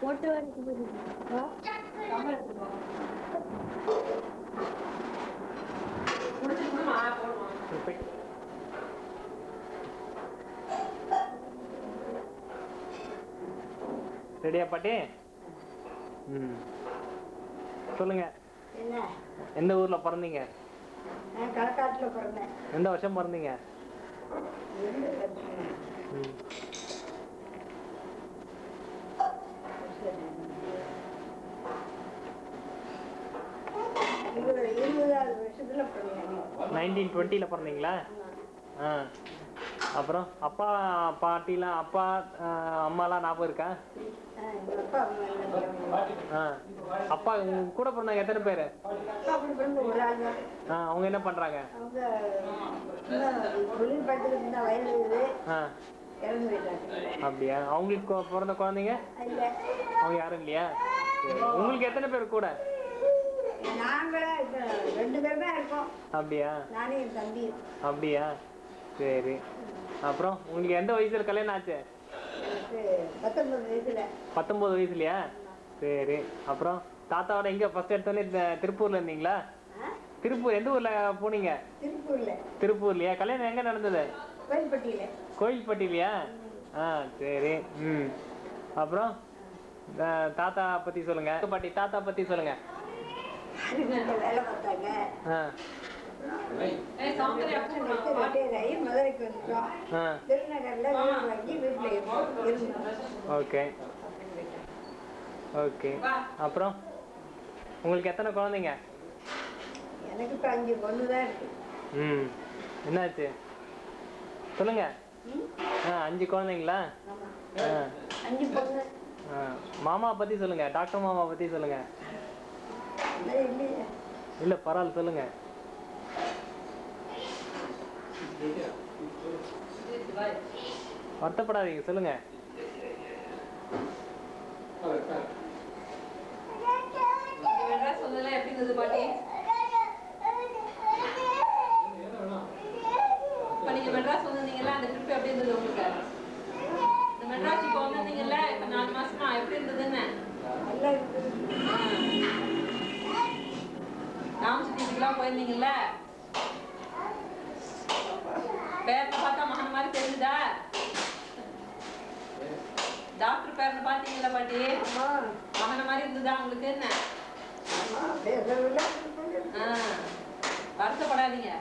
போட்டு ரெடியா பாட்டி? சொல்லுங்க. எந்த ஊர்ல பிறந்தீங்க? களக்காட்டுல பிறந்தேன். எந்த வருஷம் பிறந்தீங்க? வருஷத்துல பிறந்தேன். 1920ல பிறந்தீங்களா? அப்புறம் அப்பா பாட்டிலாம் அப்பா அம்மாலாம் ஞாபகம் இருக்கா? அப்பா கூட பிறந்தாங்க எத்தனை பேரு? அவங்க என்ன பண்றாங்க? அப்படியா? அவங்களுக்கு பிறந்த குழந்தைங்க அவங்க யாரும் இல்லையா? உங்களுக்கு எத்தனை பேர் கூட? அப்படியா? அப்படியா? சரி. அப்புறம் உங்களுக்கு எந்த வயசுல கல்யாணம் ஆச்சு? 19 வயசுலயா? சரி. அப்புறம் தாத்தாவோட எங்க ஃபர்ஸ்ட் எடுத்தோடனே திருப்பூர்ல இருந்தீங்களா? திருப்பூர் எந்த ஊர்ல போனீங்க? திருப்பூர்லயா? கல்யாணம் எங்க நடந்தது? கோயில்பட்டியிலயா? சரி. அப்புறம் தாத்தா பத்தி சொல்லுங்க. பாட்டி தாத்தா பத்தி சொல்லுங்க. வேலை பார்த்தாங்க. மதுரைக்கு வந்துட்டோம். திருநகர்ல வீடு வாங்கி வீட்டுல இருந்தோம். Okay okay. அப்புறம் உங்களுக்கு எத்தனை குழந்தைங்க? எனக்கு இப்ப 5 பொண்ணுதான் இருக்கு. என்னாச்சு சொல்லுங்க. 5 குழந்தைங்களா? 5 பொண்ணு. மாமா பத்தி சொல்லுங்க. டாக்டர் மாமா பத்தி சொல்லுங்க. இல்ல பரவாயில்ல சொல்லுங்க. வருத்தப்படாதீங்க சொல்லுங்க. மெட்ராஸ் வந்தீங்கல்ல அந்த ட்ரிப் எப்படி இருந்தது உங்களுக்கு? மெட்ராஸ் இப்போ வந்தீங்கல்ல இப்ப 4 மாசமா எப்படி இருந்ததுன்னு? ராமசுத்திலாம் போயிருந்தீங்கல்ல, பேரனை பார்த்தா மகன் மாதிரி தெரிஞ்சுதா? டாக்டர் பேரனை பார்த்தீங்களா பாட்டி? மகனை மாதிரி இருந்ததா உங்களுக்கு? என்ன வருத்தப்படாதீங்க.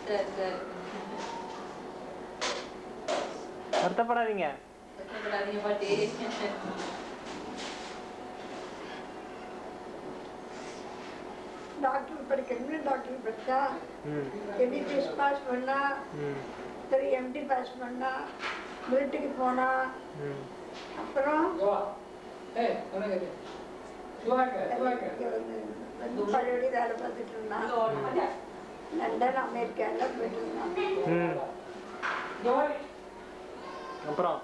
சரி சரி வருத்தப்படாதீங்க பாட்டி. டாக்டர் படிக்கணும். டாக்டர் படிச்சா எம்பிபிஎஸ் பாஸ் பண்ணா, எம்டி பாஸ் பண்ணா, மிலிட்டரிக்கு போனா. அப்புறம் பழையபடி வேலை பார்த்துட்டு இருந்தான். லண்டன் அமெரிக்கால போயிட்டு இருந்தான். அப்புறம்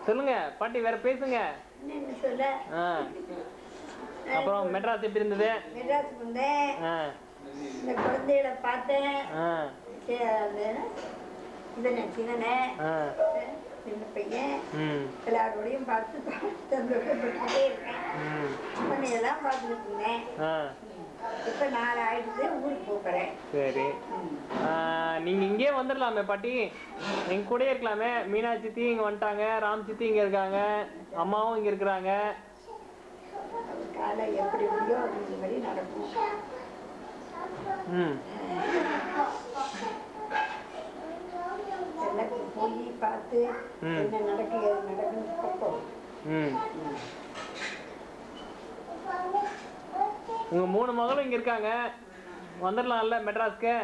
சொல்லுங்க பாட்டி வேற பேசுங்க. அப்புறம் மெட்ராஸ் எப்படி இருந்தது? மெட்ராஸ் வந்தேன். இந்த குழந்தைகளை பார்த்தேன். சின்ன பையன் எல்லாரோடையும் பார்த்து சந்தோஷப்பட்டுட்டே இருக்கேன். எல்லாம் பார்த்துட்டு இருந்தேன். இப்ப 4 ஆயிடுச்சு. ஊருக்கு போறேன். சரி. நீங்க இங்கே வந்துடலாமே பாட்டி, எங்க கூட இருக்கலாமே. மீனா சித்தி இங்க வந்துட்டாங்க, ராம் சித்தி இங்க இருக்காங்க, அம்மாவும் இங்க இருக்கிறாங்க. காலை எப்படி முடியோ அந்த மாதிரி நடக்கும். எல்லாத்தையும் போய் பார்த்து என்ன நடக்குது நடக்குன்னு பார்ப்போம். உங்க 3 மகளும் இங்க இருக்காங்க, வந்துடலாம்ல மெட்ராஸ்க்கு?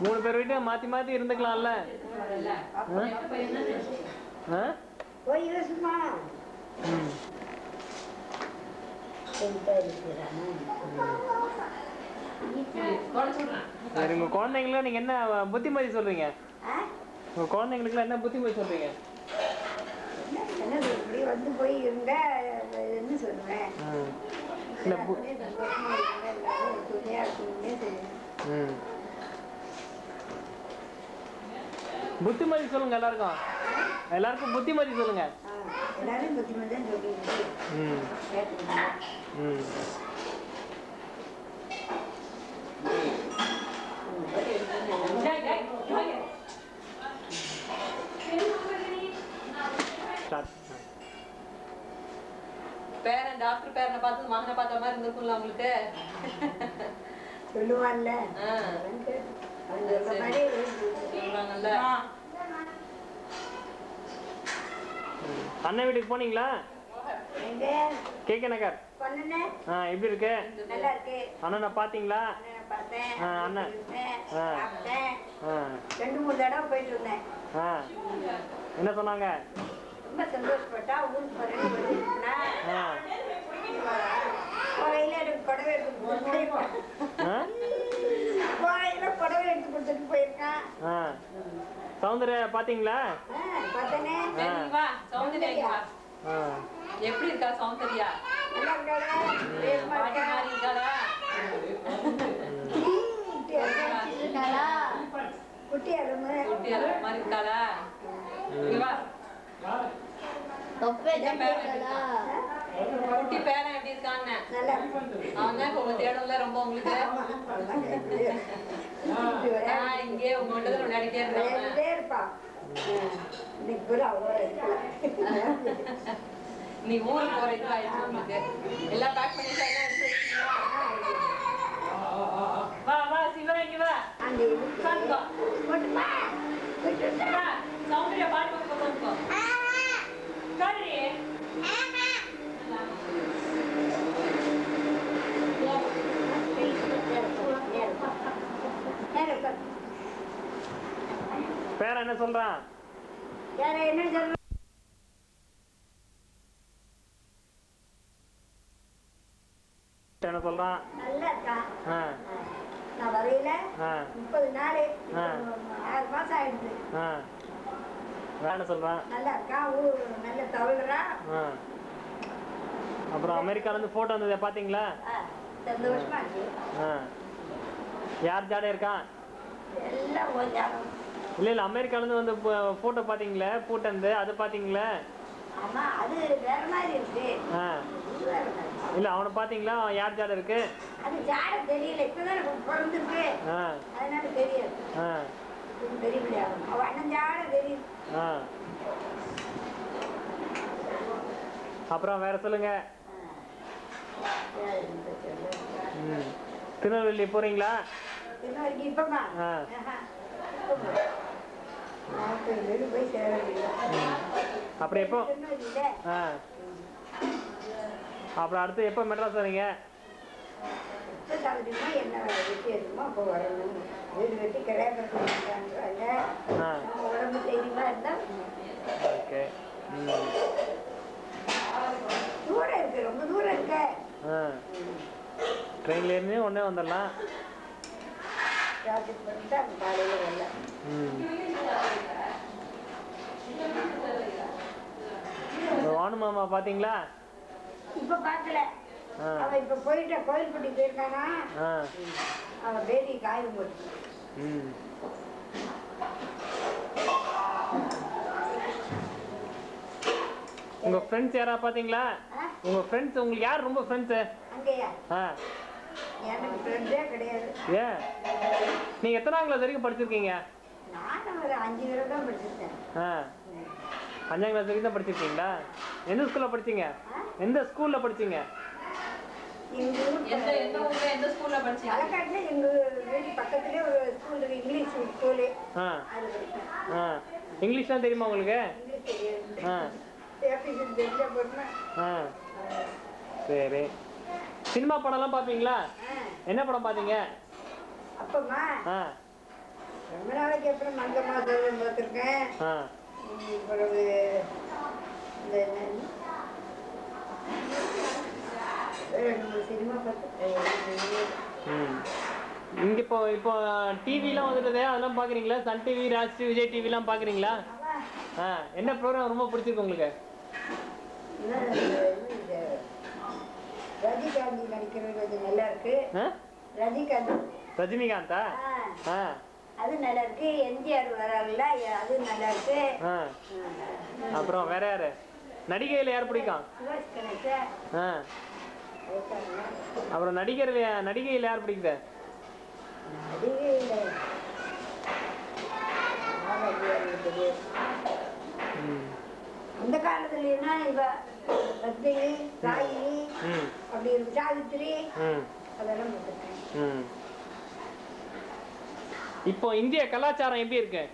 3 பேர் வீட்டு மாத்தி மாத்தி இருந்துக்கலாம்ல? சரி, உங்க குழந்தைங்களுக்கு நீங்க என்ன புத்திமதி சொல்றீங்க? ஆ? உங்க குழந்தைங்களுக்கு என்ன புத்திமதி சொல்றீங்க? என்ன இப்படி வந்து போய் இருந்தா என்ன சொல்லுவேன்? இல்ல எல்லாருமே சந்தோஷமா இருங்க, எல்லாரும் துணையா இருக்கணும்னே சொல்லுவேன். புத்திமதி சொல்லுங்க எல்லாருக்கும். எல்லாருக்கும் புத்திமதி சொல்லுங்க. எல்லாரும் புத்திமதி தான் சொல்லிட்டு கேட்டுக்கணும். பேரன் டாக்டர் பேரனை பார்த்து மகனை பார்த்த மாதிரி இருந்திருக்கும்ல உங்களுக்கு? சொல்லுவான்ல சொல்றாங்கல்ல. அண்ணன் வீட்டுக்கு போனீங்களா? எங்க கேகே நகர். பொண்ணுன்னு எப்படி இருக்கு? நல்லா இருக்கு. அண்ணனை பாத்தீங்களா? அண்ணனை பார்த்தேன், அண்ணன் சாப்பிட்டேன். ஆ 2-3 தடவை போயிட்டு இருந்தேன். என்ன சொன்னாங்க? ரொம்ப சந்தோஷப்பட்டா. ஊருக்கு போறேன்னு சொல்லிட்டுனா கோவையில எனக்கு புடவை எடுத்து கோவையில புடவை எடுத்து கொடுத்துட்டு போயிருக்கான். சௌந்தர்யா பாத்தீங்களா? பார்த்தனே. வா சௌந்தர்யா வா. எப்படி இருக்கா சௌந்தர்யா? நல்லா இருக்காளா? பாட்டி மாதிரி இருக்காளா? குட்டி அருமை குட்டி அளவு மாதிரி இருக்காளா? இங்க வா. குட்டி பேரன் எப்படி இருக்கான்னு நல்லா அவன் தான் உங்க தேடல ரொம்ப உங்களுக்கு. இங்கே உங்கள்கிட்ட தான் விளையாடிட்டே இருக்காங்க. இருப்பா. இன்னைக்கு கூட அவ்வளோ நீ ஊருக்கு போற இது ஆயிடுச்சு உங்களுக்கு. எல்லாம் பேக் பண்ணிட்டு எல்லாம் எடுத்து வச்சிங்களா? வா வா சிவா இங்க வா. அங்கே உட்காந்துக்கோ. வா சௌந்தர்யா பாட்டு போட்டு உட்காந்துக்கோ. உட்காரு. பேர என்ன சொல்றான்? என்ன சொல்ற? என்ன சொல்றான்? நல்லா இருக்கா? நான் வரையில 30 நாள் 6 மாசம் ஆயிடுச்சு. என்ன சொல்றான்? நல்லா இருக்கா? நல்ல தவறுறா. அப்புறம் அமெரிக்கால இருந்து போட்டோ வந்ததை பாத்தீங்களா? சந்தோஷமா இருக்கு. யார் ஜாட இருக்கான்? எல்லாம் கொஞ்சம் இல்ல அமெரிக்கால இருந்து வந்து போட்டோ பாத்தீங்களா? போட்டோ வந்து அது பாத்தீங்களா? ஆமா அது வேற மாதிரி இருக்கு. இல்ல அவனை பாத்தீங்களா? யார் ஜாட இருக்கு? அது ஜாட தெரியல. இப்பதான் பிறந்திருக்கு. அதனால தெரியாது. தெரியல. அவ அண்ணன் ஜாட தெரியும். அப்புறம் வேற சொல்லுங்க. திருநெல்வேலி போறீங்களா? திருநெல்வேலிக்கு இப்பமா? போய் சேர அப்புறம் எப்போ? அப்புறம் அடுத்து எப்போ மெட்ராஸ் வரீங்க? என்ன வெட்டி இருக்குமோ அப்போ வரணும். வீடு வெட்டி கிடையாது. உடம்பு தெரியுமா இருந்தா ஓகே. தூரம் இருக்கு, ரொம்ப தூரம் இருக்கு. ட்ரெயின்ல இருந்து உடனே வந்துடலாம். டிராஃபிக் பண்ணிட்டு அந்த காலையில வரல. வானு மாமா பாத்தீங்களா? இப்ப பாக்கல. அவ இப்ப போயிட்ட கோயில்பட்டி போயிருக்கானா? அவ பேபி காயம் போட்டு. உங்க ஃப்ரெண்ட்ஸ் யாரா பாத்தீங்களா? உங்க ஃப்ரெண்ட்ஸ் உங்களுக்கு யார் ரொம்ப ஃப்ரெண்ட்ஸ்? அங்கயா? எனக்கு ஃப்ரெண்ட்ஸே கிடையாது. ஏன்? நீங்க எத்தனாம் கிளாஸ் வரைக்கும் படிச்சிருக்கீங்க? நான் ஒரு 5 வரை தான் படிச்சிருக்கேன். 5ஆம் கிளாஸ் வரைக்கும் தான் படிச்சிருக்கீங்களா? எந்த ஸ்கூல்ல படிச்சீங்க? எந்த ஸ்கூல்ல படிச்சீங்க? எந்த ஊர்ல எந்த ஸ்கூல்ல படிச்சீங்க? பாலக்காட்டுல எங்க வீட்டு பக்கத்துலயே ஒரு ஸ்கூல் இருக்கு, இங்கிலீஷ் ஸ்கூலு. அது படிச்சேன். இங்கிலீஷ்லாம் தெரியுமா உங்களுக்கு? இங்கிலீஷ் தெரியாது. தெரிஞ்ச பொண்ணு. சரி. சினிமா படம்லாம் பாப்பீங்களா? என்ன படம் பாத்தீங்க? அப்பமா ரொம்ப நாளைக்கு அப்புறம் மங்க மாதம் பார்த்துருக்கேன். பிறகு இந்த 2-3 சினிமா பார்த்து இங்க இப்போ டிவிலாம் வந்துட்டதே, அதெல்லாம் பாக்குறீங்களா? Sun TV, Raj TV, Vijay டிவிலாம் பாக்குறீங்களா? என்ன ப்ரோக்ராம் ரொம்ப பிடிச்சிருக்கு உங்களுக்கு? ரஜினிகாந்த் நடிக்கிறது கொஞ்சம் நல்லா இருக்கு. ரஜினிகாந்தா? அது நல்லா இருக்கு. எம்ஜிஆர் வராருல்ல, அது நல்லா இருக்கு. அப்புறம் வேற யாரு நடிகையில யார் பிடிக்கும்? சிவாஜி கணேசன். அப்புறம் நடிகையில யார் பிடிக்குது? அந்த காலத்துலன்னா இவ பத்மினி, சாயினி, அப்படி இருக்கு, சாவித்திரி, அதெல்லாம் பார்த்துருக்கேன். இப்போ இந்திய கலாச்சாரம் எப்படி இருக்கு?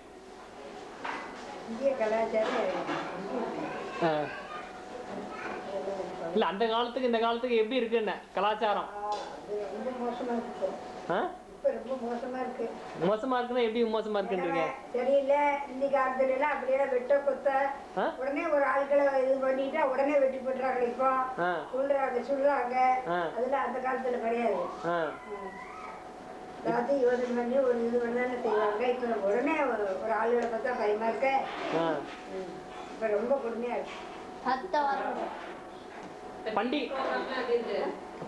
இந்திய கலாச்சாரம் இல்ல அந்த காலத்துக்கு இந்த காலத்துக்கு எப்படி இருக்குன்னு கலாச்சாரம்? ரொம்ப மோசமா இருக்கு. ரொம்ப மோசமா இருக்கு. மோசமா இருக்குன்னா எப்படி மோசமா இருக்குன்றீங்க? தெரியல. இந்த காலத்துல எல்லாம் அப்படியே வெட்ட கொத்த உடனே ஒரு ஆட்களை இது பண்ணிட்டா உடனே வெட்டி போட்டுறாங்க. இப்போ சொல்றாங்க. அதெல்லாம் அந்த காலத்துல கிடையாது. எல்லாத்தையும் யோசனை பண்ணி ஒரு இது பண்ணதானே செய்வாங்க. இப்ப உடனே ஒரு ஆளுகளை பார்த்தா பயமா இருக்க. இப்ப ரொம்ப கொடுமையா இருக்கு.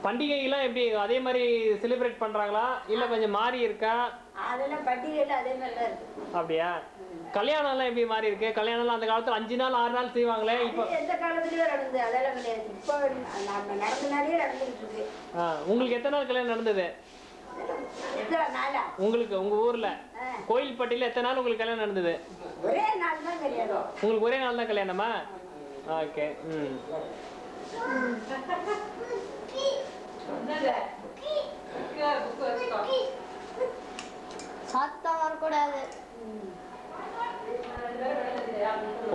பண்டிகைலாம் எப்படி அதே மாதிரி செலிப்ரேட் பண்றாங்களா இல்ல கொஞ்சம் மாறி இருக்கா? அதெல்லாம் பண்டிகைல அதே மாதிரி தான் இருக்கு. அப்படியா? கல்யாணம் எல்லாம் எப்படி மாறி இருக்கு? கல்யாணம் அந்த காலத்துல 5 நாள் 6 நாள் செய்வாங்களே, இப்போ எந்த காலத்துலயும் நடந்தது அதெல்லாம் கிடையாது. இப்போ நம்ம நடந்தனாலே நடந்துட்டு இருக்கு. உங்களுக்கு எத்தனை நாள் கல்யாணம் நடந்தது? உங்களுக்கு உங்க ஊர்ல கோயில்பட்டியில எத்தனை நாள் உங்களுக்கு கல்யாணம் நடந்தது? ஒரே நாள் தான் கல்யாணம். உங்களுக்கு ஒரே நாள் தான் கல்யாணமா? ஓகே.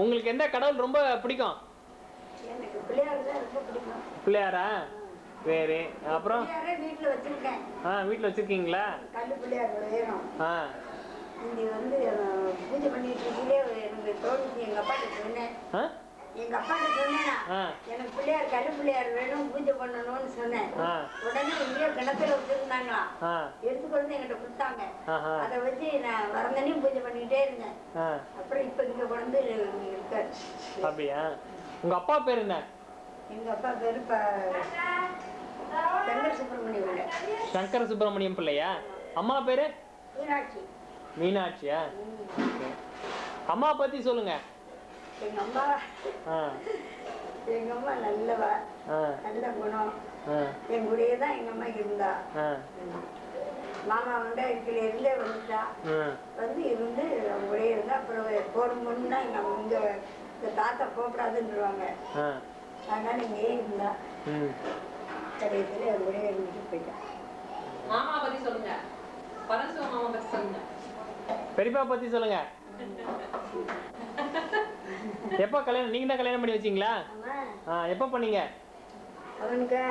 உங்களுக்கு எந்த கடவுள் ரொம்ப பிடிக்கும்? எனக்கு பிள்ளையார் தான் ரொம்ப பிடிக்கும். பிள்ளையாரா? சரி. அப்புறம் வீட்டுல வச்சிருக்கேன். வீட்டுல வச்சிருக்கீங்களா? கல்லு பிள்ளையார் வேணும். இங்க வந்து பூஜை பண்ணிட்டு இருக்கீங்களே, எனக்கு தோணுச்சு. எங்க அப்பா கிட்ட சொன்னேன். எனக்கு பிள்ளையார் கல்லு பிள்ளையார் வேணும், பூஜை பண்ணணும்னு சொன்னேன். உடனே இங்கேயே கிணத்துல வச்சிருந்தாங்களாம். எடுத்துக்கொண்டு என்கிட்ட கொடுத்தாங்க. அதை வச்சு நான் வரந்தனையும் பூஜை பண்ணிக்கிட்டே இருந்தேன். அப்புறம் இப்ப இங்க கொண்டு இருக்காரு. அப்படியா? உங்க அப்பா பேர் என்ன? எங்க அப்பா பேரு சங்கர சுப்பிரமணியம் பிள்ளை. சங்கர சுப்பிரமணியம் பிள்ளையா? அம்மா பேரு மீனாட்சி. மீனாட்சியா? அம்மா பத்தி சொல்லுங்க. எங்க அம்மா நல்லவா, நல்ல குணம். என் கூடயே தான் எங்க அம்மா இருந்தா. மாமா வந்து இதுல இருந்தே வந்துட்டா. வந்து இருந்து அவங்க கூடயே இருந்தா. அப்புறம் போறோம்னா எங்க தாத்தா போகக்கூடாதுன்னுருவாங்க. அதனால இங்கே இருந்தா. கடைசியில அவங்க கூடயே இருந்துட்டு போயிட்டா. மாமா பத்தி சொல்லுங்க. பரசுவ மாமா பத்தி சொல்லுங்க. பெரியப்பா பத்தி சொல்லுங்க. எப்ப கல்யாணம்? நீங்க தான் கல்யாணம் பண்ணி வச்சீங்களா? எப்ப பண்ணீங்க? அவனுக்கு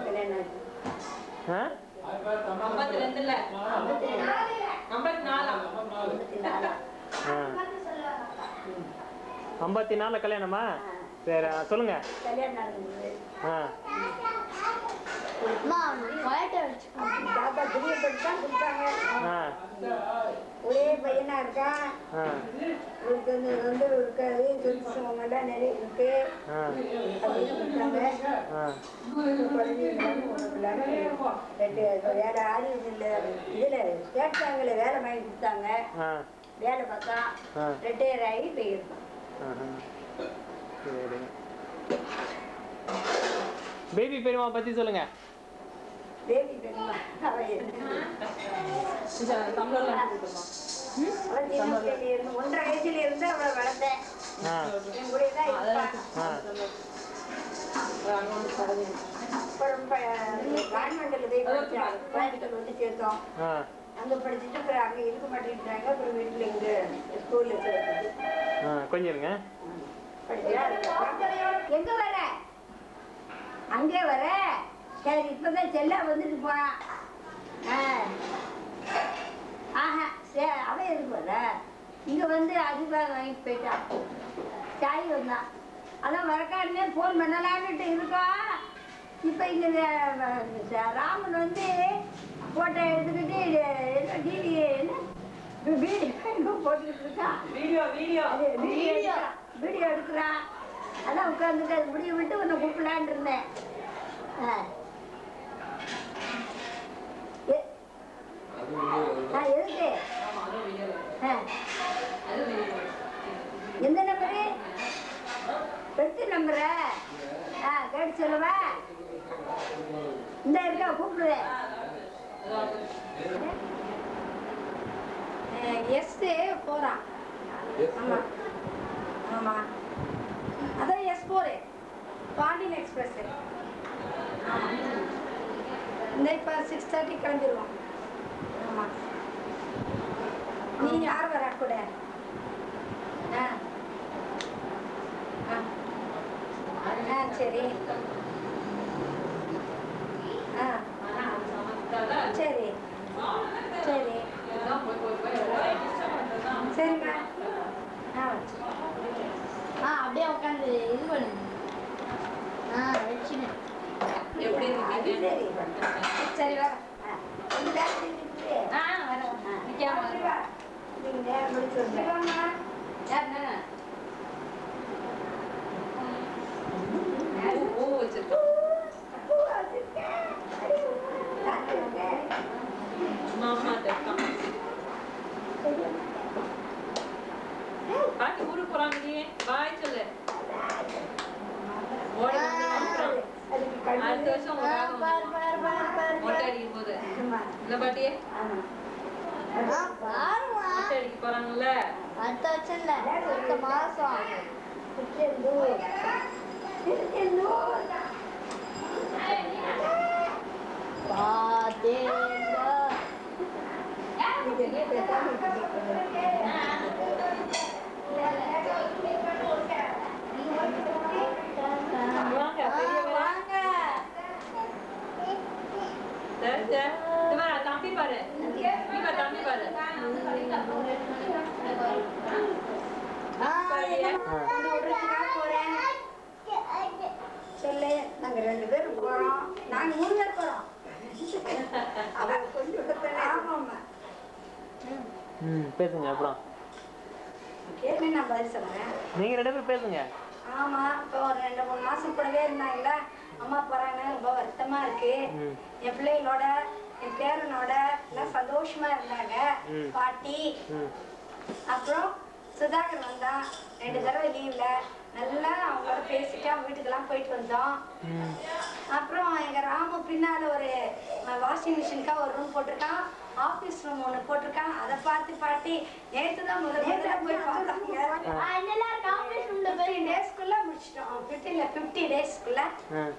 கல்யாணம் 54 கல்யாணமா? சரி சொல்லுங்க. ஒரே பையனா இருக்கான். வந்து இருக்காது, சொந்தெல்லாம் நிறைய இருக்கு. வேற ஆளுங்க இல்ல. இதுல கேட்டாங்கல்ல, வேலை வாங்கி கொடுத்தாங்க. வேலை பார்த்தா ரிட்டையர் ஆகி போயிருக்கான். பேபி பெரியம்மா பத்தி சொல்லுங்க. பேபி பெரியம்மா ஒன்றரை வயசுல இருந்து அவளை வளர்த்தேன். என் கூட தான் கவர்மெண்ட்ல போய் படிச்சாங்க. கோயம்புத்தூர் வந்து சேர்த்தோம். அங்க படிச்சுட்டு அப்புறம் அங்க இருக்க மாட்டேங்கிறாங்க. அப்புறம் வீட்டுல இங்க ஸ்கூல்ல சேர்த்து கொஞ்சம் இருங்க. எங்க வர? அங்கே வர. சரி, இப்பதான் செல்லா வந்துட்டு போனான். ஆஹா, சரி, அவன் எதுக்கு வர? இங்க வந்து அதுவாக வாங்கிட்டு போயிட்டான். சாய் வந்தான். அதான் வரக்காருன்னே போன் பண்ணலான்னுட்டு இருக்கா. இப்போ இங்கே ராமன் வந்து போட்டோ எடுத்துக்கிட்டு என்ன டிவி என்ன வீடியோ போட்டுக்கிட்டு இருக்கான். வீடியோ எடுக்கிறான். அதான் உட்காந்துட்டு அது முடிய விட்டு உன்னை கூப்பிடலான் இருந்தேன். எதுக்கு எந்த நம்பரு எடுத்து நம்புற கேட்டு சொல்லுவா. இந்த இருக்கா கூப்பிடுவேன். எஸ் போறான். ஆமா ஆமா அதான் S4 பாண்டியன் எக்ஸ்பிரஸ். இந்த இப்போ 6:30 கிளம்பிடுவோம். ஆமா நீ யார் வரா கூட? சரி சரி சரி சரிம்மா. அப்படியே உட்காந்து இது பண்ணு. வச்சுன்னு எப்படி இருக்கீங்க? சரி வர பாட்டி ஊருக்கு போறாங்க. நீ பாய் சொல்லு. அடுத்த வருஷம் மொட்டை அடிக்கும் போது இல்ல பாட்டி மொட்டை அடிக்க போறாங்கல்ல. அடுத்த வருஷம் இல்ல அடுத்த மாசம். தம்பி பாரு தம்பி பாரு. சொல்லு நாங்க 2 பேரும் போறோம். நாங்க 3 பேர் போறோம். பேசுங்க. அப்புறம் கேட்டு நான் பதில் சொல்றேன். நீங்க 2 பேரும் பேசுங்க. ஆமா இப்போ ஒரு 2-3 மாசம் கூடவே இருந்தாங்கல்ல. அம்மா போறாங்க. ரொம்ப வருத்தமா இருக்கு. என் பிள்ளைகளோட என் பேரனோட எல்லாம் சந்தோஷமா இருந்தாங்க. பாட்டி அப்புறம் சுதாகர் வந்தான். 2 தடவை லீவ்ல நல்லா அவங்களோட பேசிட்டு அவங்க வீட்டுக்கெல்லாம் போயிட்டு வந்தோம். அப்புறம் எங்க ராமு பின்னால ஒரு வாஷிங் மிஷினுக்கா ஒரு ரூம் போட்டிருக்கான். ஆபீஸ் ரூம் ஒண்ணு போட்டிருக்கான். அதை பார்த்து பாட்டி நேற்றுதான் முதல்ல போய் பார்த்தாங்க. 15 டேஸ்க்குள்ள முடிச்சிட்டோம். 50 டேஸ்க்குள்ள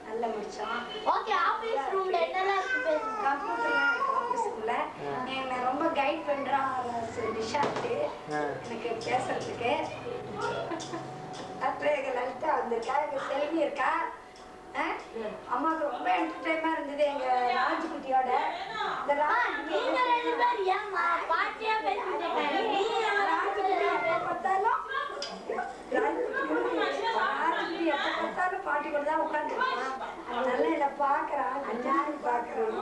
நல்லா முடிச்சோம். ஓகே ஆபீஸ் ரூம்ல என்னெல்லாம் இருக்கு? கம்ப்யூட்டர்லாம் இருக்கு ஆபீஸ்க்குள்ள. என்ன ரொம்ப கைட் பண்றான் நிஷாந்த் எனக்கு பேசுறதுக்கு. அப்புறம் லலிதா வந்திருக்கா. எங்க செல்வி இருக்கா. அம்மாவுக்கு ரொம்ப என்டர்டைமா இருந்தது எங்க ராஜ்குட்டியோட. இந்த ராஜ்குட்டி பார்த்தாலும் பாட்டி கூட தான் உட்காந்துருக்கான். அதனால என்ன பாக்குறான். பாக்குறான்.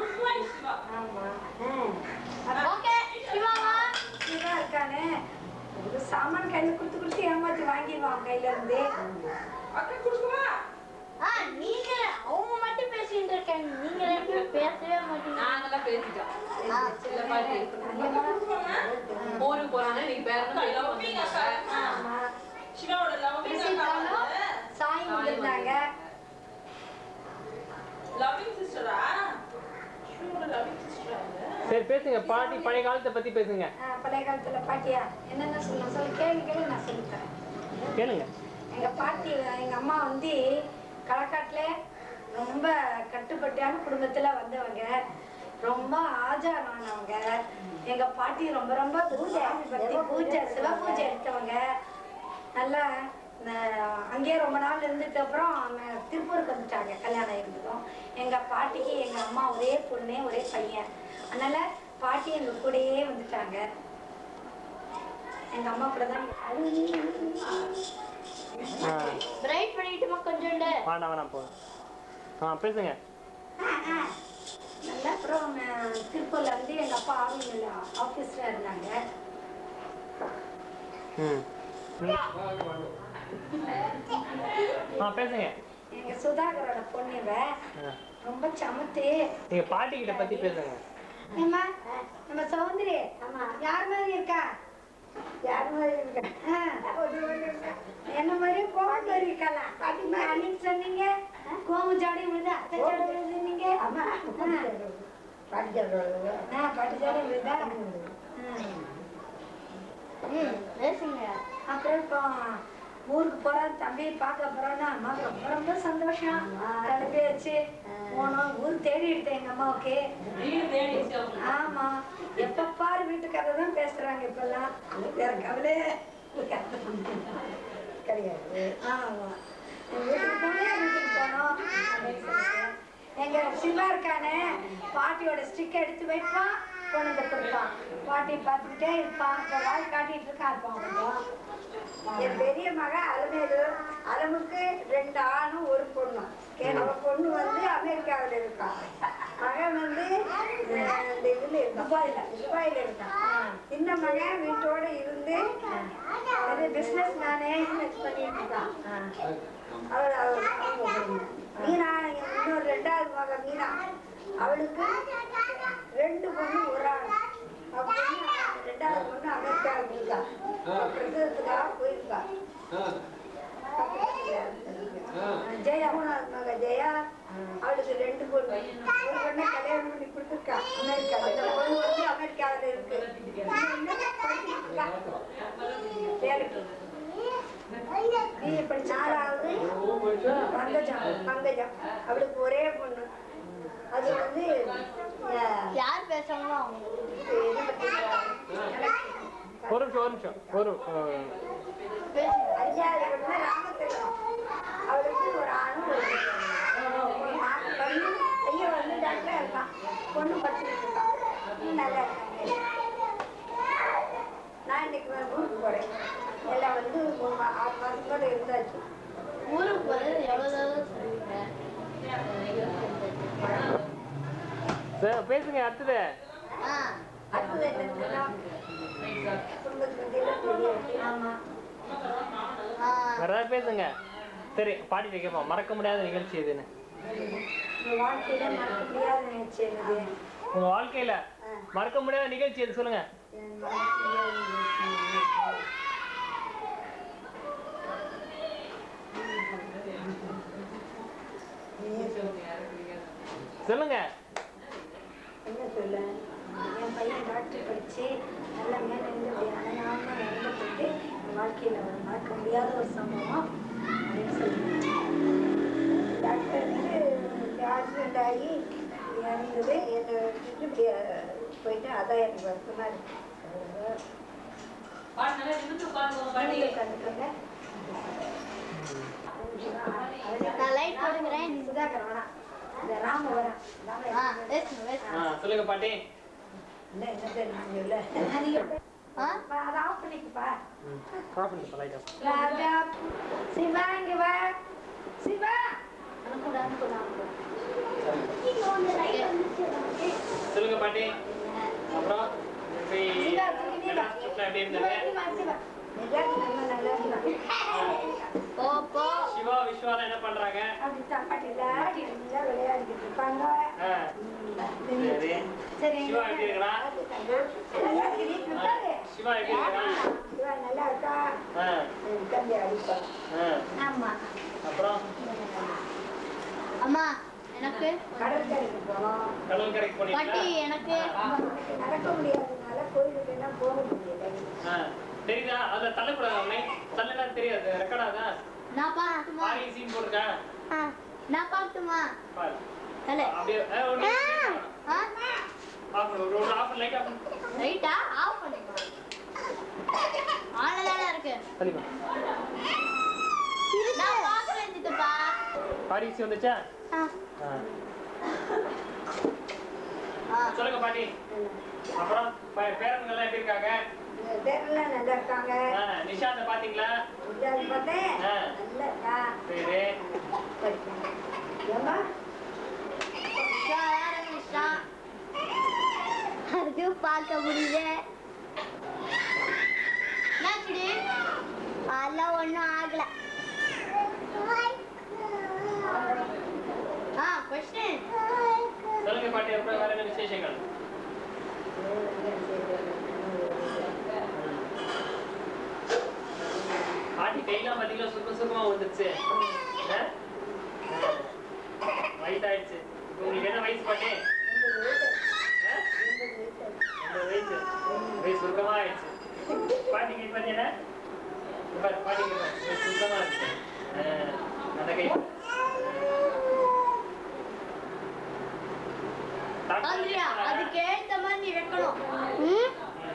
ஆமா சிவா இருக்கானே. சாமான் கையில குடுத்து குடுத்து ஏமாத்தி வாங்கிடுவான் கையில இருந்து. நீங்க அவங்க மட்டும் பேசிட்டு இருக்காங்க. நீங்க 2 பேரும் பேசவே மாட்டீங்க. நாங்கெல்லாம் பேசிட்டோம். இல்ல பாட்டி ஊருக்கு போறாங்க. நீ பேரணும் சிவாவோட சாய் வந்திருந்தாங்க. லவ்விங் சிஸ்டரா? சிவாவோட லவ்விங் சிஸ்டரா? சரி பேசுங்க. பாட்டி பழைய காலத்தை பத்தி பேசுங்க. பழைய காலத்துல பாட்டியா என்னென்ன சொல்ல கேள்வி நான் சொல்லித்தரேன். கேளுங்க. எங்க பாட்டி எங்க அம்மா வந்து களக்காட்டுல ரொம்ப கட்டுப்பட்டான குடும்பத்துல வந்தவங்க. ரொம்ப ஆஜாரானவங்க. எங்க பாட்டி ரொம்ப ரொம்ப பூஜை சிவ பூஜை எடுத்தவங்க. நல்லா அங்கேயே ரொம்ப நாள் இருந்துட்டு அப்புறம் திருப்பூருக்கு வந்துட்டாங்க. கல்யாணம் இருந்ததும் எங்க பாட்டிக்கு எங்க அம்மா ஒரே பொண்ணு ஒரே பையன். அதனால பாட்டி எங்க கூடயே வந்துட்டாங்க. எங்க அம்மா கூட தான் பிரைட் பண்ணிட்டுமா கொஞ்சம் வேணாம் போ. பேசுங்க. நல்லா அப்புறம் திருப்பூர்ல வந்து எங்க அப்பா ஆர்மியில் ஆஃபீஸராக இருந்தாங்க. பேசுங்க. எங்க சுதாகரோட பொண்ணு இவ. ரொம்ப சமத்து. நீங்க பாட்டி கிட்ட பத்தி பேசுங்க. அம்மா நம்ம சௌந்தரி யார் மாதிரி இருக்கா? யார் மாதிரி இருக்கா? என்ன மாதிரி கோவம் மாதிரி இருக்கலாம். பாட்டி மாதிரி அன்னைக்கு சொன்னீங்க கோவம் ஜாடி விழுதா அத்தை ஜாடி விழுதுன்னீங்க. அம்மா பாட்டி ஜாடி விழுதா? பாட்டி ஜாடி விழுதா? பேசுங்க. அப்புறம் இப்போ ஊருக்கு போறோம், தம்பியை பார்க்க போறோம்னா அம்மாவுக்கு ரொம்ப ரொம்ப சந்தோஷம். கிளம்பி வச்சு போனோம். ஊர் தேடி எடுத்தேன் எங்க அம்மாவுக்கு. ஆமா, எப்ப பாரு வீட்டு கதை தான் பேசுறாங்க இப்பெல்லாம். வேற கவலை கிடையாது. ஆமா, வீட்டுக்கு போனோம். எங்க சிவா இருக்கானே பாட்டியோட ஸ்டிக் எடுத்து வைப்பான், கொண்டு வந்து கொடுப்பான். பாட்டி பார்த்துக்கிட்டே இருப்பான். இப்போ வாய் காட்டிட்டு இருக்கா இருப்பான். என் பெரிய மக அலமேலு. அலமுக்கு 2 ஆணும் 1 பொண்ணும். அவ பொண்ணு வந்து அமெரிக்காவில் இருக்கா. மகன் வந்து துபாயில இருக்கான். சின்ன மகன் வீட்டோட இருந்து பிசினஸ் மேனேஜ்மெண்ட் பண்ணிட்டு இருக்கான். மீனா இன்னொரு 2வது மக மீனா, அவளுக்கு 2 பொண்ணு 1 ஆண். 2வது பொண்ணு அமெரிக்காவுக்கு இருக்கா, பிரசவத்துக்காக போயிருக்கா. ஜெயா 3வது மக ஜெயா, அவளுக்கு 2 பொண்ணு. 1 பொண்ணை கல்யாணம் பண்ணி கொடுத்துருக்கா அமெரிக்காவில். இந்த பொண்ணு வந்து அமெரிக்காவில் இருக்கு. படிச்ச 4வது பங்கஜம். அவளுக்கு ஒரே பொண்ணு. அது வந்து யார் பேசுறாங்களோ ஒரு நிமிஷம் 5வது பொண்ணு ராமத்திரம். அவளுக்கு 1 ஆணும் 1 பெண்ணும். பையன் வந்து டாக்டரா இருக்கான், பொண்ணு படிச்சுட்டு இருக்கான். நல்லா இருக்காங்க. நான் இன்னைக்கு ஊருக்கு போறேன். எல்லாம் வந்து 6 மாசத்தோட இருந்தாச்சு. ஊருக்கு போறது எவ்வளவு பேசுங்க. அடுத்தது வேற பேசுங்க. சரி, பாட்டிட்டு கேட்போம். மறக்க முடியாத நிகழ்ச்சி எதுன்னு? வாழ்க்கையில மறக்க முடியாத நிகழ்ச்சி என்னது? உங்க வாழ்க்கையில மறக்க முடியாத நிகழ்ச்சி எது சொல்லுங்க. சொல்லுங்க. என்ன சொல்ல? என் பையன் டாக்டர் படிச்சு நல்ல மேல இருந்து அழகாம இறந்துட்டு வாழ்க்கையில மறக்க முடியாத ஒரு சம்பவம் அப்படின்னு சொல்லுவேன். டாக்டர் வந்து ஆக்சிடென்ட் ஆகி இறந்தது. என்னை விட்டுட்டு போயிட்டு அதான் எனக்கு வருத்தமா இருக்கு. உட்காந்துக்கோங்க. சுதாகர் வரா, இந்த ராம வரா. சொல்லுங்க பாட்டி. சிவா இங்க வா. சிவா சொல்லுங்க பாட்டி. அப்புறம் சிவா விஸ்வா என்ன பண்றாங்க? விளையாடிட்டு இருப்பாங்க. சரி, சிவா எப்படி இருக்கா? சிவா எப்படி இருக்கா? நல்லா இருக்கா? தம்பி அடிப்பா. ஆமா. அப்புறம் அம்மா எனக்கு கடற்கரைக்கு போனோம். கடற்கரைக்கு போனீங்களா? பாட்டி எனக்கு நடக்க முடியாதனால கோயிலுக்கு எல்லாம் போக முடியல. தெரியுதா? அத தள்ளக்கூடாது. தள்ளனா தெரியாது. ரெக்கார்டாதா? நான் பாட்டுமா? பாரி சீன் போடுறா. நான் பாட்டுமா? பாரு. ஹலோ. அப்படியே ஒரு ஆஃப் ஒரு ஆஃப் லைட் ஆஃப் ரைட்டா ஆஃப் பண்ணுங்க. ஆனதானே இருக்கு. சரிமா. நான் பாக்கல இருந்துப்பா. பாரி சீன் வந்துச்சா? சொல்லுங்க பாட்டி. அப்புறம் பேரன்கள் எல்லாம் எப்படி இருக்காங்க? பேரெல்லாம் நல்லா இருக்காங்க. நிஷாந்த பாத்தீங்களா? நிஷாந்த் பார்த்தேன். நல்லா இருக்கா. சரி. ஏம்மா பார்க்க முடியுது. அதெல்லாம் ஒன்றும் ஆகல. சொல்லுங்க பாட்டி, அப்புறம் வேற என்ன விசேஷங்கள்? பாட்டி கையெல்லாம் பாத்தீங்களா சுருக்கமா வந்துருச்சு. வயசாயிடுச்சு. உங்களுக்கு என்ன வயசு பாட்டி? வயசு சுருக்கமா ஆயிடுச்சு. பாட்டிக்கு பாத்தீங்கன்னா பாட்டிக்கு சுருக்கமா இருக்கு. அந்த கை அதுக்கேத்த மாதிரி வைக்கணும்.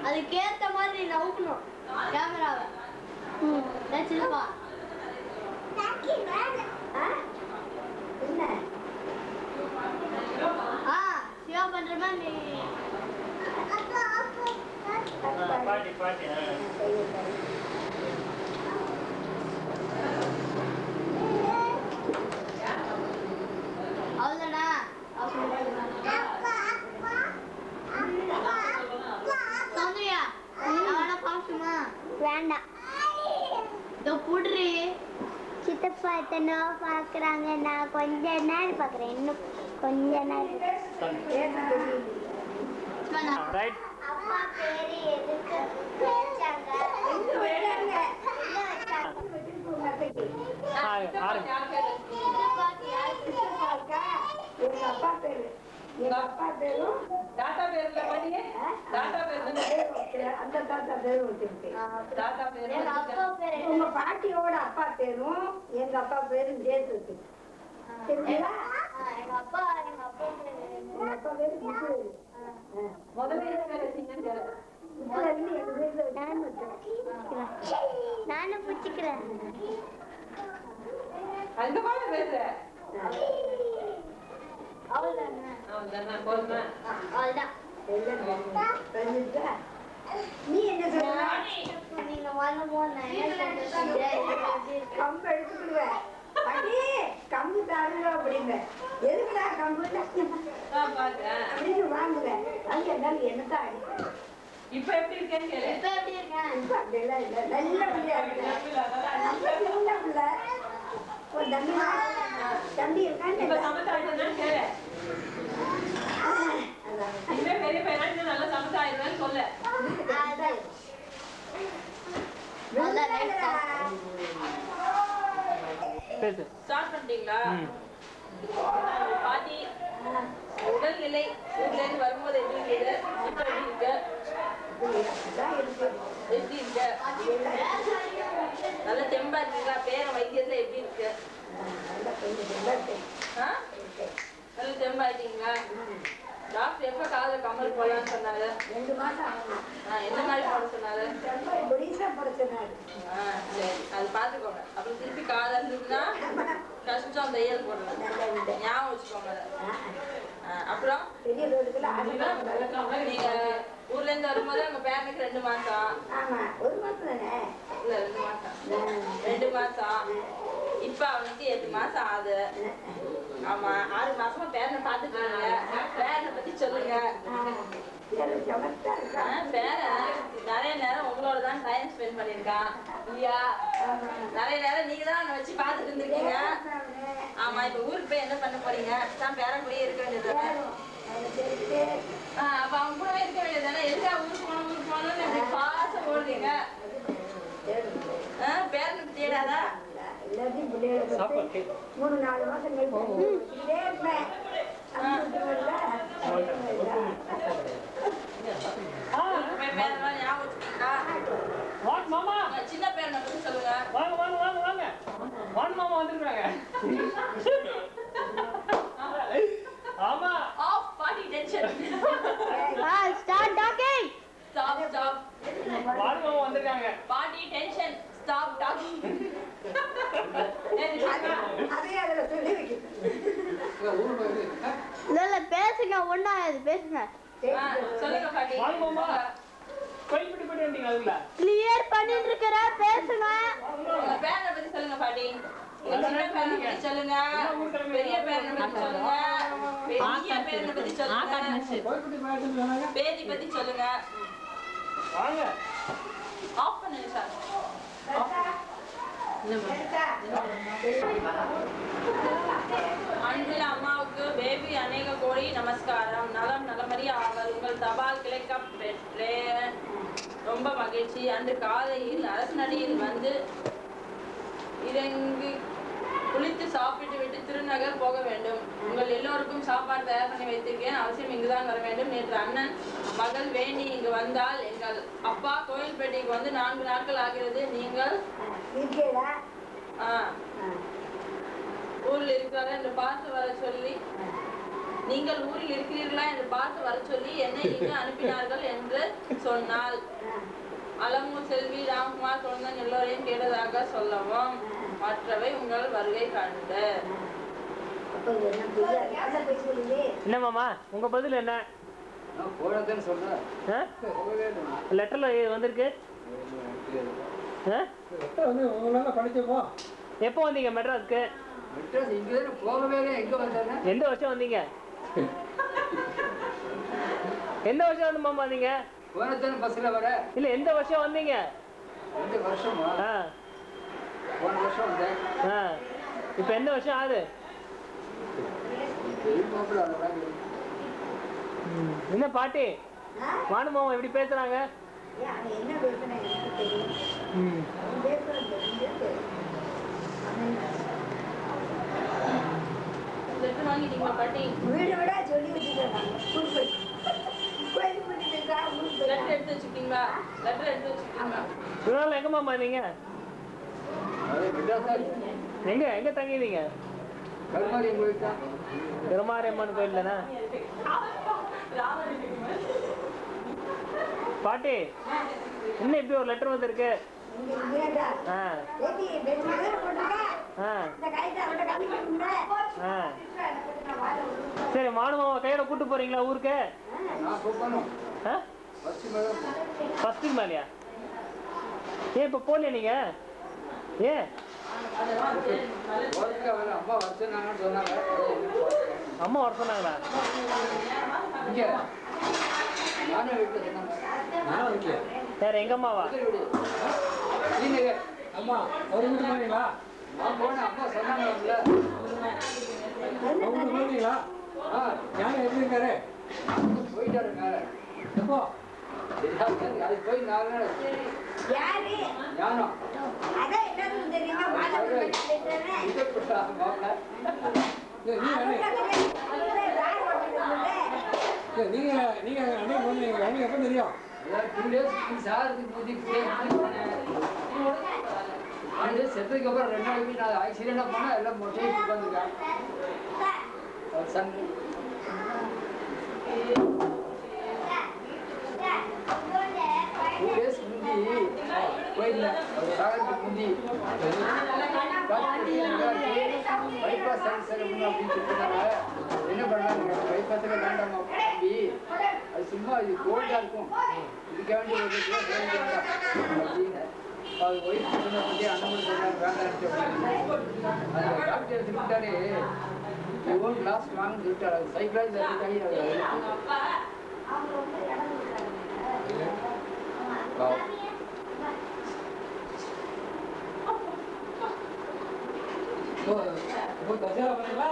அதுக்கேத்த மாதிரி நவுக்கணும் கேமராவை. சிவா பண்ற மாதிரி பாட்டி பாட்டி அவ்வளோதானா? சௌந்தர்யா, நான் பார்க்கணுமா? வேண்டாம். இதோ புடுறி. சித்தப்பா எத்தனை பார்க்குறாங்க. நான் கொஞ்ச நேரம் பார்க்குறேன். இன்னும் கொஞ்ச நேரம். அப்பா பேரு எதுக்கு வச்சாங்க? எங்க அப்பா பேரு. எங்க அப்பா பேரும் தாத்தா பேர்ல பாட்டியே. தாத்தா பேர்ல அந்த தாத்தா பேரும் வச்சிருக்கேன். தாத்தா பேரு எங்க அப்பா பேரு. உங்க பாட்டியோட அப்பா பேரும் எங்க அப்பா பேரும் சேர்த்து வச்சு. எங்க அப்பா பேரு. எங்க அப்பா பேரு விஜு. முதல்ல என்ன பேர் வச்சீங்கன்னு கேளு. நானும் பிடிச்சிக்கிறேன். அந்த மாதிரி பேசுற. அவ்வளவுதான். போதுமா? அவ்வளவுதான். நீ என்ன சொல்ற? நீங்க வரும்போது நான் என்ன சொல்றேன்? கம்பு எடுத்துக்கிடுவேன். அடி கம்பு தாருங்க அப்படிங்க. எதுக்குடா கம்பு அப்படின்னு வாங்குவேன். அது இருந்தாலும் என்னதான் அடிப்பேன். இப்ப எப்படி இருக்கேன்னு கேளு. இப்ப எப்படி இருக்கேன்? இப்ப அப்படியெல்லாம் இல்லை. நல்ல பிள்ளையா இருக்கேன். நம்ம சின்ன பிள்ளை. ஒரு தம்பி இருக்கான்னு இப்ப சமத்தாயிட்டேன்னு கேளு. இனிமே பெரிய பையனா இன்னும் நல்லா சமத்தாயிடுவேன்னு சொல்லு. ஸ்டார்ட் பண்ணிட்டீங்களா? பாட்டி உடல்நிலை ஊர்ல இருந்து வரும்போது எப்படி இருக்குது? இப்ப எப்படி இருக்கு? நல்ல தெம்பா இருக்கீங்களா? பேர வைத்தியத்துல எப்படி இருக்கு? நல்ல தெம்பா இருக்கீங்களா? டாக்டர் எப்ப காதுல கம்மல் போடலான்னு சொன்னாரு? 2 மாசம் ஆகும். என்ன மாதிரி போட சொன்னாரு? சரி, அது பாத்துக்கோங்க. அப்புறம் திருப்பி காதா இருந்ததுன்னா கஷ்டம் தையல் போடலாம். ஞாபகம் வச்சுக்கோங்க. அப்புறம் நீங்க ஊர்ல இருந்து வரும்போது உங்க பேரனுக்கு 2 மாசம். இல்ல 2 மாசம். 2 மாசம். இப்ப அவனுக்கு 8 மாசம் ஆகுது. ஆமா, 6 மாசமா பேரனை பாத்துட்டு இருக்கீங்க. பேரனை பத்தி சொல்லுங்க. பேரன் நிறைய நேரம் உங்களோட தான் டைம் ஸ்பெண்ட் பண்ணிருக்கான் இல்லையா? நிறைய நேரம் நீங்க தான் வச்சு பாத்துட்டு இருந்திருக்கீங்க. ஆமா, இப்ப ஊருக்கு போய் என்ன பண்ண போறீங்க? தான் பேரன் கூடயே இருக்க வேண்டியது. அப்ப அவங்க கூடவே இருக்க வேண்டியதானே? எதுக்கா ஊருக்கு போகணும்னு இப்படி பாசம் ஓடுறீங்க? பேரனுக்கு தேடாதா? 3-4 மாசம் சின்ன பேரனை பத்தி சொல்லுங்க. மாமா வந்திருக்காங்க. ஆமா. Off body tension. Start talking. Stop stop. மாமா வந்திருக்காங்க. Body tension. Stop talking. அதே அதுல சொல்லி வைக்கிறேன். இல்ல பேசுங்க, ஒண்ணாது பேசுங்க. சொல்லுங்க பாட்டி. மாமா போயிட்டு வந்தீங்க. அதுல கிளியர் பண்ணிட்டு இருக்கற, பேசுங்க. உங்க பேரனை பத்தி சொல்லுங்க பாட்டி. சின்ன பேரனை பத்தி சொல்லுங்க. பெரிய பேரனை பத்தி சொல்லுங்க. நீயே பேரை பத்தி சொல்லுங்க. பேதி பத்தி சொல்லுங்க. வாங்க. ஆஃப் பண்ணுங்க சார். அன்புள்ள அம்மாவுக்கு பேபி அநேக கோடி நமஸ்காரம். நலம் நலமறி ஆவல். உங்கள் தபால் கிடைக்க பெற்றேன். ரொம்ப மகிழ்ச்சி. அன்று காலையில் அரசனடியில் வந்து இறங்கி குளித்து சாப்பிட்டு விட்டு திருநகர் போக வேண்டும். உங்கள் எல்லோருக்கும் சாப்பாடு தயார் பண்ணி வைத்திருக்கேன். அவசியம் இங்குதான் வர வேண்டும். நேற்று அண்ணன் மகள் வேணி இங்கு வந்தால் எங்கள் அப்பா கோயில்பேட்டைக்கு வந்து 4 நாட்கள் ஆகிறது. நீங்கள் ஊரில் இருக்கிறாரா என்று பார்த்து வர சொல்லி நீங்கள் ஊரில் இருக்கிறீர்களா என்று பார்த்து வர சொல்லி என்னை இங்கு அனுப்பினார்கள் என்று சொன்னால் அலமு செல்வி ராம்குமார் குழந்தை எல்லோரையும் கேட்டதாக சொல்லவும் மற்றவை உங்கள் வருகை கண்டு. என்ன மாமா உங்க பதில் என்ன? லெட்டர்ல வந்திருக்கு. எப்போ வந்தீங்க மெட்ராஸ்க்கு? எந்த வருஷம் வந்தீங்க? எந்த வருஷம் வந்து மாமா வந்தீங்க? இல்ல எந்த வருஷம் வந்தீங்க? இப்ப எந்த வருஷம் ஆகுது? என்ன பாட்டி வானு மாமா எப்படி பேசுறாங்க? வாங்கிட்டீங்களா பாட்டி? வீடு விட சொல்லி வச்சுருக்காங்க. லெட்டர் எடுத்து வச்சுக்கிட்டீங்களா? லெட்டர் எடுத்து வச்சுக்கிட்டீங்களா? திருநாள் எங்க மாமா நீங்க? எங்க எங்க தங்கினீங்க? பெருமாரியம்மன் கோயில் தானே பாட்டி? இன்னும் இப்படி ஒரு லெட்டர் வந்திருக்கு. சரி மானுமாவை கையோட கூட்டு போறீங்களா ஊருக்கு? ஃபர்ஸ்ட்டுக்கு மேலையா? ஏன் இப்ப போகலையா நீங்க? ஏன் அம்மா வர சொன்னாங்களா? வேற எங்க அம்மாவா? அம்மா ஒரு வீட்டு போனீங்களா? போனீங்களா? ஞானம் எப்படி இருக்காரு? போயிட்டாரு மேல. எப்போ? அது போய் 4 நாள் ஞானம். நீங்க நீங்க அன்னைக்கு போனீங்க, உங்களுக்கு எப்போ தெரியும்? 2 days சாரத்துக்கு புத்தி செத்ததுக்கு அப்புறம் 2 நாளைக்கு நான் ஆக்சிடென்டா போனா எல்லாம் மொட்டையை உட்காந்துருக்கேன். சன் 2 days முந்தி போயிருந்தேன். சாரத்துக்கு முந்தி பைபாஸ் சர்ஜரி அப்படின்னு சொல்லிட்டாங்க. என்ன பண்ணாங்க? பைபாஸில் வேண்டாமா தம்பி, அது சும்மா இது கோல்டாக இருக்கும், இதுக்க வேண்டிய ஒரு வேண்டாம் அப்படின்னு அது ஒய்ஃப் சொன்னி அண்ணன் சொன்னாங்க வேண்டாம். அந்த டாக்டர் எடுத்துக்கிட்டாலே ஒன் லாஸ்ட் வாங்கன்னு சொல்லிட்டாரு. அது சைக்காலஜி தசரா பண்ணீங்களா?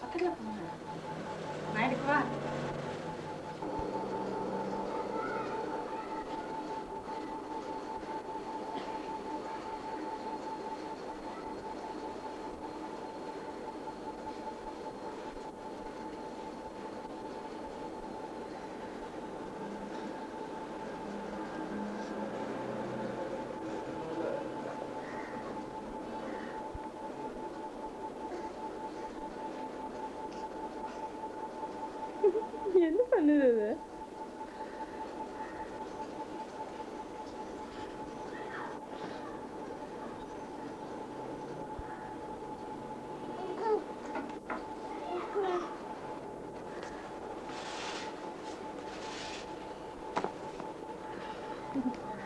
பக்கத்துல போங்க. நான் எடுக்கவா? என்ன பண்ணுது அது? Thank you.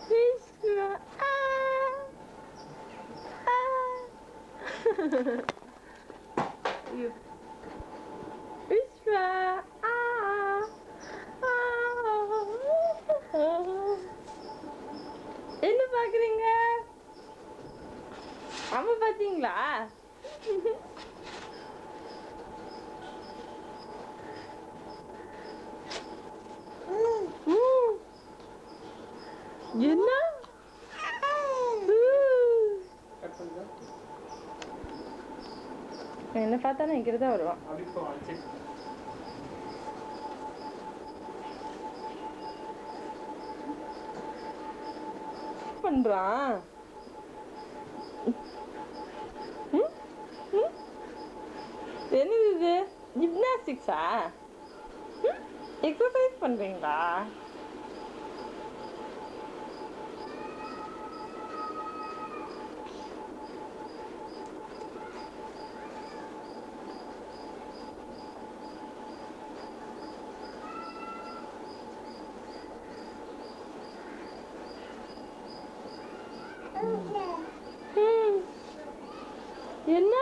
Vishwa. Vishwa. என்ன பாக்குறீங்க? அம்மா பாத்தீங்களா? என்ன? என்ன பார்த்தா நான் இங்கிருந்தா வருவான். பண்றான். என்னது இது? ஜிம்னாஸ்டிக்ஸா? எக்ஸசைஸ் பண்றீங்களா? என்ன?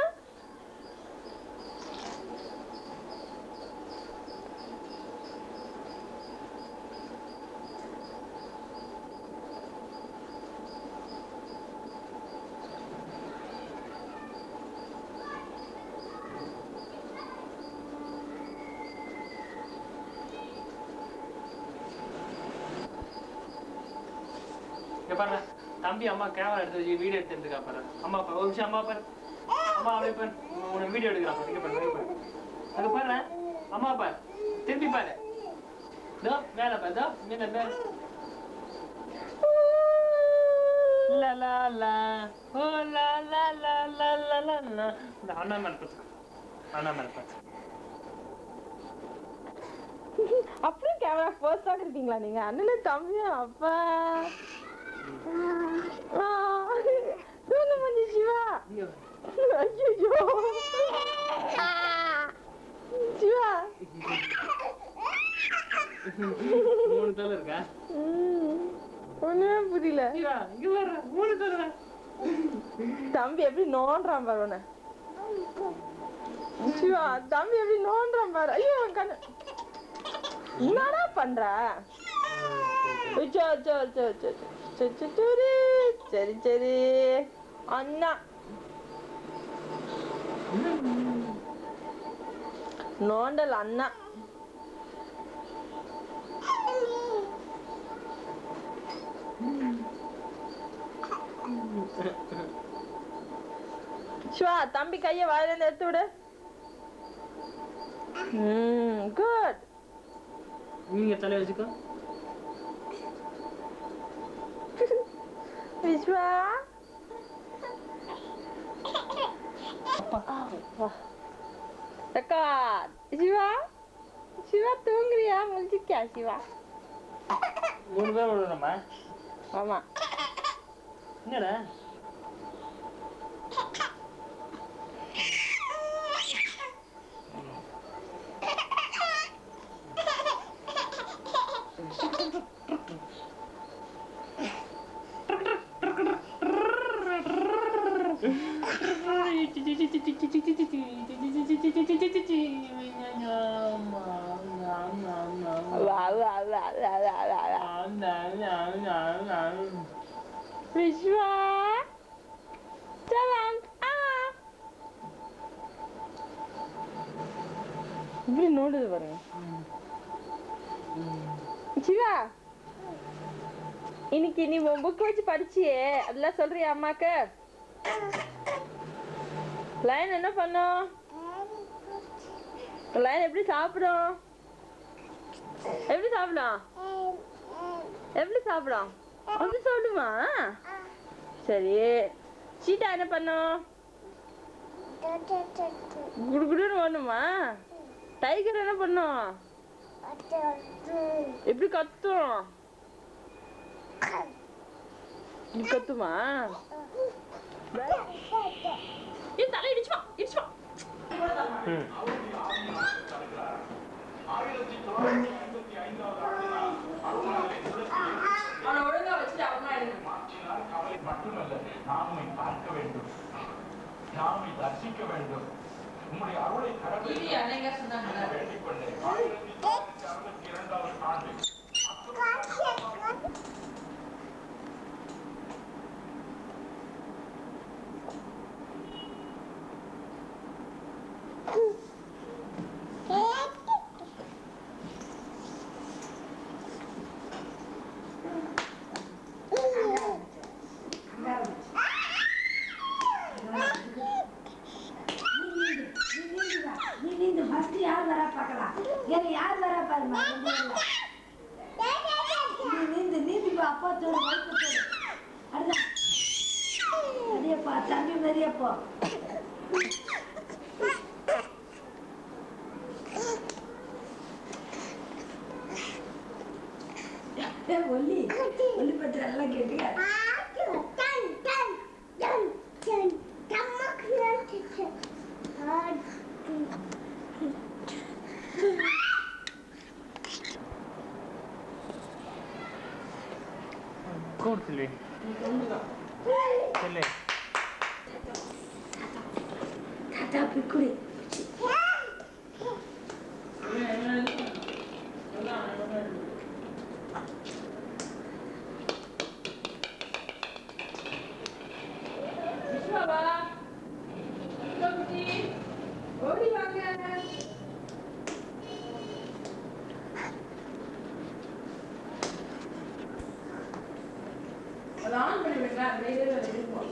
இங்க பாரு தம்பி அம்மா கேமரா எடுத்து வச்சு வீடியோ எடுத்துருக்கா பாரு. அம்மா பாரு ஒரு நிமிஷம். அம்மா பாரு. அம்மா அப்படியே பாரு. உன வீடியோ எடுக்கிறான் பாரு. இங்க பாரு. அங்க பாரு. அம்மா பாரு. திருப்பி பாரு. தோ மேல பாரு. தோ மேல மேல. லா லா லா ஓ லா லா லா லா லா லா. இந்த அண்ணா மேல பாரு. அண்ணா மேல பாரு. அப்படியே கேமரா ஃபர்ஸ்ட் ஆக இருக்கீங்களா நீங்க? அண்ணனும் தம்பியும் அப்பா. தூங்க மஞ்சி சிவா. ஐயோ சிவா. 3 தலை இருக்கா? ஒண்ணுமே புரியல. சிவா இங்க வர 3 தலை. தம்பி எப்படி நோண்டுறான் பாரு உன்னை. சிவா தம்பி எப்படி நோண்டுறான் பாரு. ஐயோ கண்ணு என்னடா பண்ற? சரி சரி அண்ணா நோண்டல் அண்ணா. சிவா தம்பி கைய வாயில இருந்து எடுத்து விடு. குட். நீங்க தலை வச்சுக்கோ. விஸ்வா ரெக்கார்ட். சிவா சிவா தூங்குறியா? முழிச்சிருக்கியா சிவா? 3 பேர் விடணுமா? ஆமா. என்னடா விஸ்வா சலாம். இப்படி நோடுது பாருங்க. சிவா இன்னைக்கு நீ உன் புக் வச்சு படிச்சியே அதெல்லாம் சொல்றியா அம்மாக்கு? லைன் என்ன பண்ணும்? லைன் எப்படி சாப்பிடும்? எப்படி சாப்பிடும்? எப்படி சாப்பிடும்? அப்படி சாப்பிடுமா? சரி சீட்டா என்ன பண்ணும்? குடுகுடுன்னு ஓடுமா? டைகர் என்ன பண்ணும்? எப்படி கத்தும்? கத்துமா? தலை இடிச்சுமா இடிச்சுமா. வேண்டும். உம்முடைய அருளை தர வேண்டிக் கொண்டேன். 1962 ஆண்டு தம்பி பெரியப்போ ஒல்லி ஒல்லி பற்றி எல்லாம் கேட்டியா கூடுதல் சொல்லு தாத்தா பிக்குடி ஓடி வாங்க அதை ஆன் பண்ணி விடுறா வெளியில இருக்கும்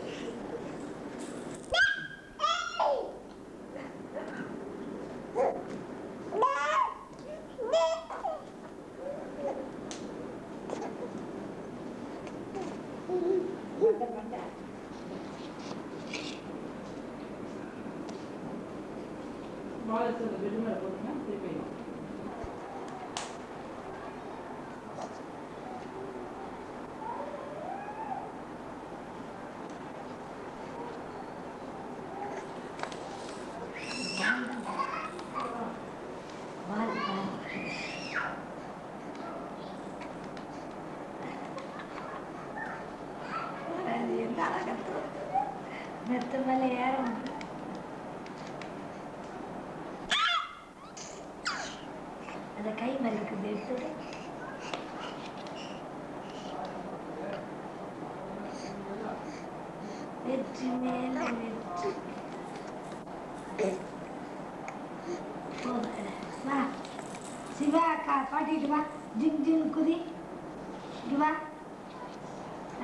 மெத்த மேலே ஏறும் அந்த கை மறுக்குது எடுத்துட்டு வெற்றி மேல வெற்றி வா சிவா அக்கா பாட்டிட்டு வா ஜிங் ஜிங் குதி இங்க வா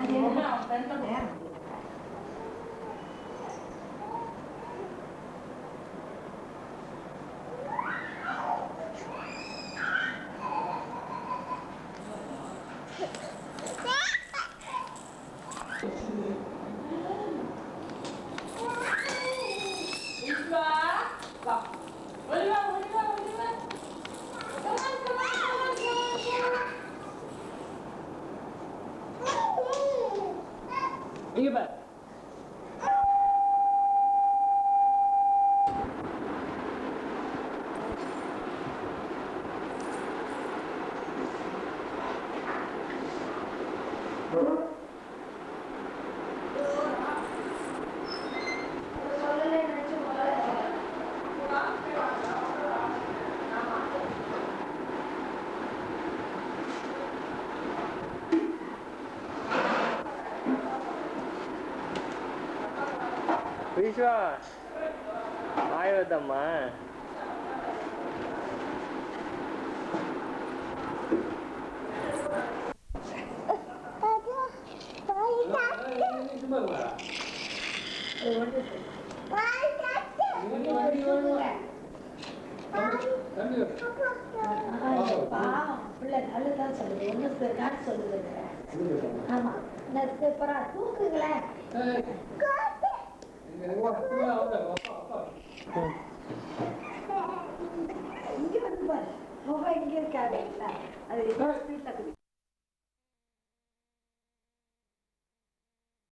அது ஏறும் இங்க பாரு விஸ்வா ஆயுதம்மா பிள்ளை நல்லதான் சொல்லுது ஒண்ணு காட்டு சொல்லுது ஆமா தூக்குங்களேன் இங்க வந்து பாரு இங்க இருக்காது அது